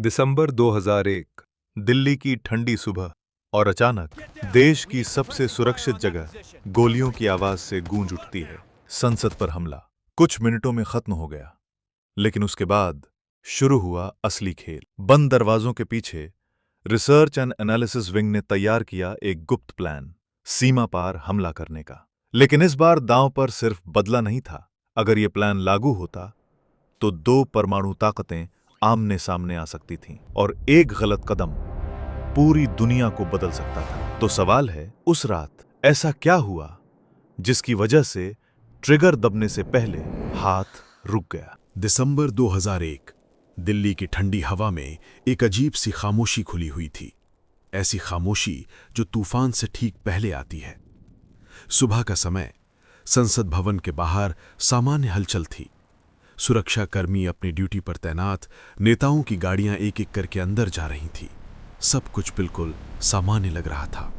दिसंबर 2001, दिल्ली की ठंडी सुबह और अचानक देश की सबसे सुरक्षित जगह गोलियों की आवाज से गूंज उठती है। संसद पर हमला कुछ मिनटों में खत्म हो गया, लेकिन उसके बाद शुरू हुआ असली खेल। बंद दरवाजों के पीछे रिसर्च एंड एनालिसिस विंग ने तैयार किया एक गुप्त प्लान, सीमा पार हमला करने का। लेकिन इस बार दांव पर सिर्फ बदला नहीं था। अगर यह प्लान लागू होता तो दो परमाणु ताकतें आमने सामने आ सकती थीं और एक गलत कदम पूरी दुनिया को बदल सकता था। तो सवाल है, उस रात ऐसा क्या हुआ जिसकी वजह से ट्रिगर दबने से पहले हाथ रुक गया? दिसंबर 2001, दिल्ली की ठंडी हवा में एक अजीब सी खामोशी खुली हुई थी। ऐसी खामोशी जो तूफान से ठीक पहले आती है। सुबह का समय, संसद भवन के बाहर सामान्य हलचल थी। सुरक्षा कर्मी अपनी ड्यूटी पर तैनात, नेताओं की गाड़ियां एक एक करके अंदर जा रही थी। सब कुछ बिल्कुल सामान्य लग रहा था,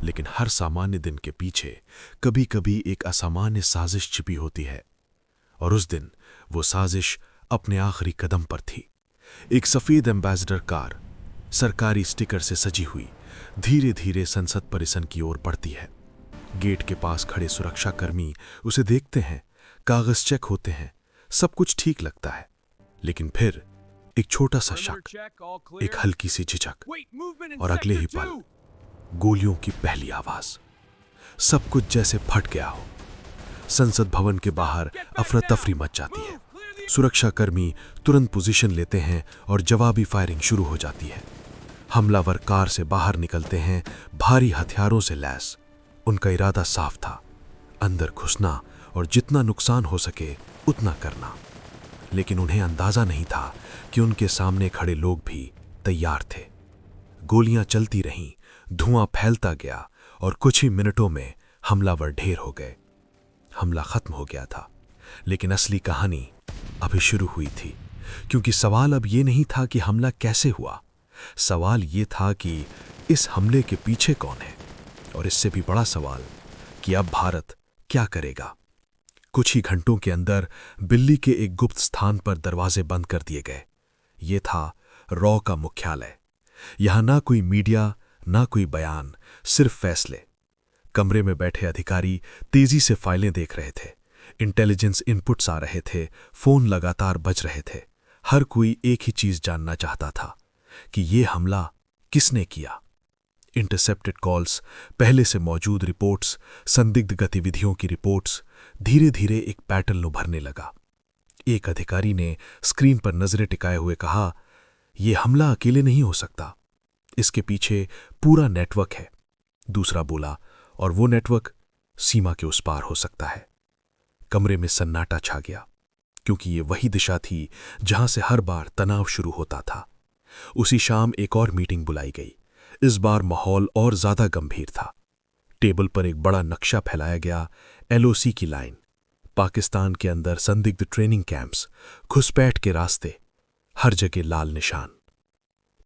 लेकिन हर सामान्य दिन के पीछे कभी कभी एक असामान्य साजिश छिपी होती है। और उस दिन वो साजिश अपने आखिरी कदम पर थी। एक सफेद एम्बेसडर कार, सरकारी स्टिकर से सजी हुई, धीरे धीरे संसद परिसर की ओर बढ़ती है। गेट के पास खड़े सुरक्षाकर्मी उसे देखते हैं, कागज चेक होते हैं, सब कुछ ठीक लगता है। लेकिन फिर एक छोटा सा शक, एक हल्की सी झिझक, और अगले ही पल गोलियों की पहली आवाज। सब कुछ जैसे फट गया हो। संसद भवन के बाहर अफरा तफरी मच जाती है। सुरक्षाकर्मी तुरंत पोजीशन लेते हैं और जवाबी फायरिंग शुरू हो जाती है। हमलावर कार से बाहर निकलते हैं, भारी हथियारों से लैस। उनका इरादा साफ था, अंदर घुसना और जितना नुकसान हो सके उतना करना। लेकिन उन्हें अंदाजा नहीं था कि उनके सामने खड़े लोग भी तैयार थे। गोलियां चलती रहीं, धुआं फैलता गया और कुछ ही मिनटों में हमलावर ढेर हो गए। हमला खत्म हो गया था, लेकिन असली कहानी अभी शुरू हुई थी। क्योंकि सवाल अब ये नहीं था कि हमला कैसे हुआ, सवाल ये था कि इस हमले के पीछे कौन है। और इससे भी बड़ा सवाल कि अब भारत क्या करेगा। कुछ ही घंटों के अंदर दिल्ली के एक गुप्त स्थान पर दरवाजे बंद कर दिए गए। ये था रॉ का मुख्यालय। यहां ना कोई मीडिया, ना कोई बयान, सिर्फ फैसले। कमरे में बैठे अधिकारी तेजी से फाइलें देख रहे थे। इंटेलिजेंस इनपुट्स आ रहे थे, फोन लगातार बज रहे थे। हर कोई एक ही चीज जानना चाहता था कि यह हमला किसने किया। इंटरसेप्टेड कॉल्स, पहले से मौजूद रिपोर्ट्स, संदिग्ध गतिविधियों की रिपोर्ट्स, धीरे धीरे एक पैटर्न उभरने लगा। एक अधिकारी ने स्क्रीन पर नजरें टिकाए हुए कहा, यह हमला अकेले नहीं हो सकता, इसके पीछे पूरा नेटवर्क है। दूसरा बोला, और वो नेटवर्क सीमा के उस पार हो सकता है। कमरे में सन्नाटा छा गया, क्योंकि ये वही दिशा थी जहां से हर बार तनाव शुरू होता था। उसी शाम एक और मीटिंग बुलाई गई। इस बार माहौल और ज्यादा गंभीर था। टेबल पर एक बड़ा नक्शा फैलाया गया, एलओसी की लाइन, पाकिस्तान के अंदर संदिग्ध ट्रेनिंग कैंप्स, घुसपैठ के रास्ते, हर जगह लाल निशान।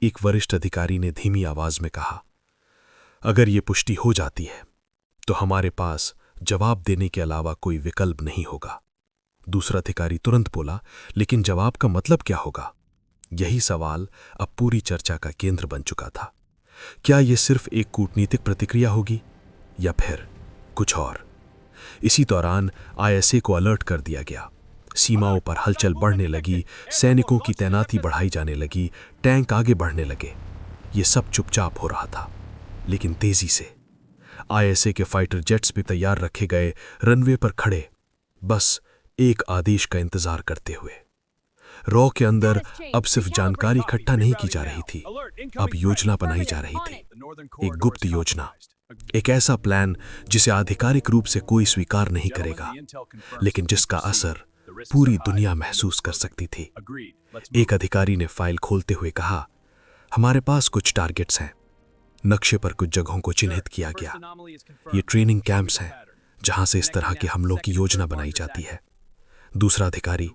एक वरिष्ठ अधिकारी ने धीमी आवाज में कहा, अगर ये पुष्टि हो जाती है तो हमारे पास जवाब देने के अलावा कोई विकल्प नहीं होगा। दूसरा अधिकारी तुरंत बोला, लेकिन जवाब का मतलब क्या होगा? यही सवाल अब पूरी चर्चा का केंद्र बन चुका था। क्या यह सिर्फ एक कूटनीतिक प्रतिक्रिया होगी या फिर कुछ और? इसी दौरान आईएसए को अलर्ट कर दिया गया। सीमाओं पर हलचल बढ़ने लगी, सैनिकों की तैनाती बढ़ाई जाने लगी, टैंक आगे बढ़ने लगे। ये सब चुपचाप हो रहा था, लेकिन तेजी से। आईएसए के फाइटर जेट्स भी तैयार रखे गए, रनवे पर खड़े, बस एक आदेश का इंतजार करते हुए। रॉ के अंदर अब सिर्फ जानकारी इकट्ठा नहीं की जा रही थी, अब योजना बनाई जा रही थी। एक गुप्त योजना, एक ऐसा प्लान जिसे आधिकारिक रूप से कोई स्वीकार नहीं करेगा, लेकिन जिसका असर पूरी दुनिया महसूस कर सकती थी। एक अधिकारी ने फाइल खोलते हुए कहा, हमारे पास कुछ टारगेट्स हैं। नक्शे पर कुछ जगहों को चिन्हित किया गया। ये ट्रेनिंग कैंप्स हैं जहां से इस तरह के हमलों की योजना बनाई जाती है। दूसरा अधिकारी,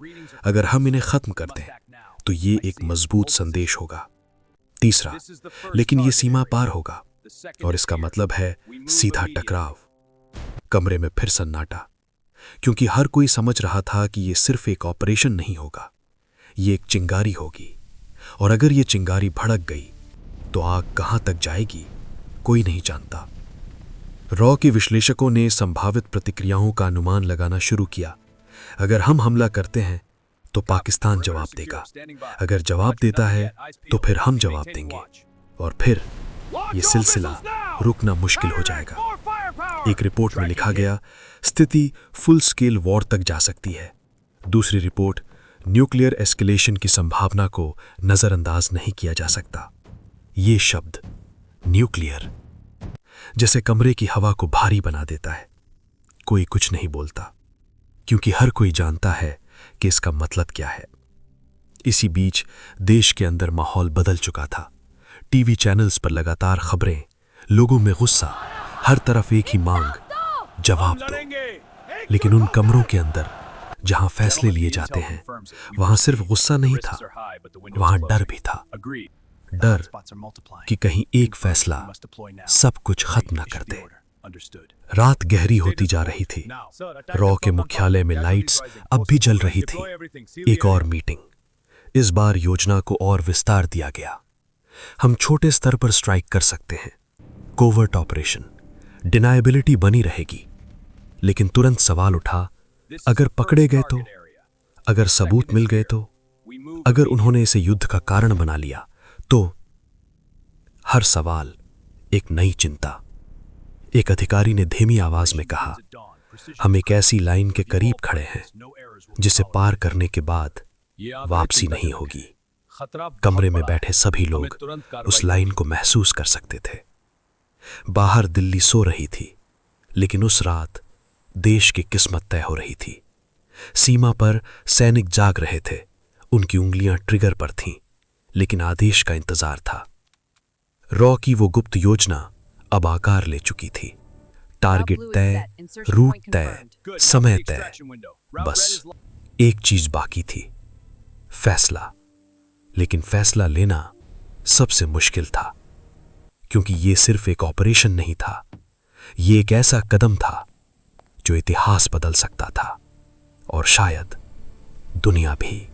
अगर हम इन्हें खत्म कर दें तो ये एक मजबूत संदेश होगा। तीसरा, लेकिन ये सीमा पार होगा और इसका मतलब है सीधा टकराव। कमरे में फिर सन्नाटा, क्योंकि हर कोई समझ रहा था कि ये सिर्फ एक ऑपरेशन नहीं होगा, ये एक चिंगारी होगी। और अगर ये चिंगारी भड़क गई तो आग कहां तक जाएगी कोई नहीं जानता। रॉ के विश्लेषकों ने संभावित प्रतिक्रियाओं का अनुमान लगाना शुरू किया। अगर हम हमला करते हैं तो पाकिस्तान जवाब देगा, अगर जवाब देता है तो फिर हम जवाब देंगे, और फिर ये सिलसिला रुकना मुश्किल हो जाएगा। एक रिपोर्ट में लिखा गया, स्थिति फुल स्केल वॉर तक जा सकती है। दूसरी रिपोर्ट, न्यूक्लियर एस्केलेशन की संभावना को नजरअंदाज नहीं किया जा सकता। ये शब्द न्यूक्लियर जैसे कमरे की हवा को भारी बना देता है। कोई कुछ नहीं बोलता क्योंकि हर कोई जानता है कि इसका मतलब क्या है। इसी बीच देश के अंदर माहौल बदल चुका था। टीवी चैनल्स पर लगातार खबरें, लोगों में गुस्सा, हर तरफ एक ही मांग, जवाब दो। लेकिन उन कमरों के अंदर जहां फैसले लिए जाते हैं वहां सिर्फ गुस्सा नहीं था, वहां डर भी था। डर कि कहीं एक फैसला सब कुछ खत्म न कर दे। रात गहरी होती जा रही थी। रॉ के मुख्यालय में लाइट्स अब भी जल रही थी। एक और मीटिंग। इस बार योजना को और विस्तार दिया गया। हम छोटे स्तर पर स्ट्राइक कर सकते हैं, कोवर्ट ऑपरेशन, डिनायबिलिटी बनी रहेगी। लेकिन तुरंत सवाल उठा, अगर पकड़े गए तो, अगर सबूत मिल गए तो, अगर उन्होंने इसे युद्ध का कारण बना लिया तो? हर सवाल एक नई चिंता। एक अधिकारी ने धीमी आवाज में कहा, हम एक ऐसी लाइन के करीब खड़े हैं जिसे पार करने के बाद वापसी नहीं होगी। कमरे में बैठे सभी लोग उस लाइन को महसूस कर सकते थे। बाहर दिल्ली सो रही थी, लेकिन उस रात देश की किस्मत तय हो रही थी। सीमा पर सैनिक जाग रहे थे, उनकी उंगलियां ट्रिगर पर थीं, लेकिन आदेश का इंतजार था। रॉ की वो गुप्त योजना अब आकार ले चुकी थी। टारगेट तय, रूट तय, समय तय। बस एक चीज बाकी थी, फैसला। लेकिन फैसला लेना सबसे मुश्किल था, क्योंकि ये सिर्फ एक ऑपरेशन नहीं था, ये एक ऐसा कदम था जो इतिहास बदल सकता था, और शायद दुनिया भी।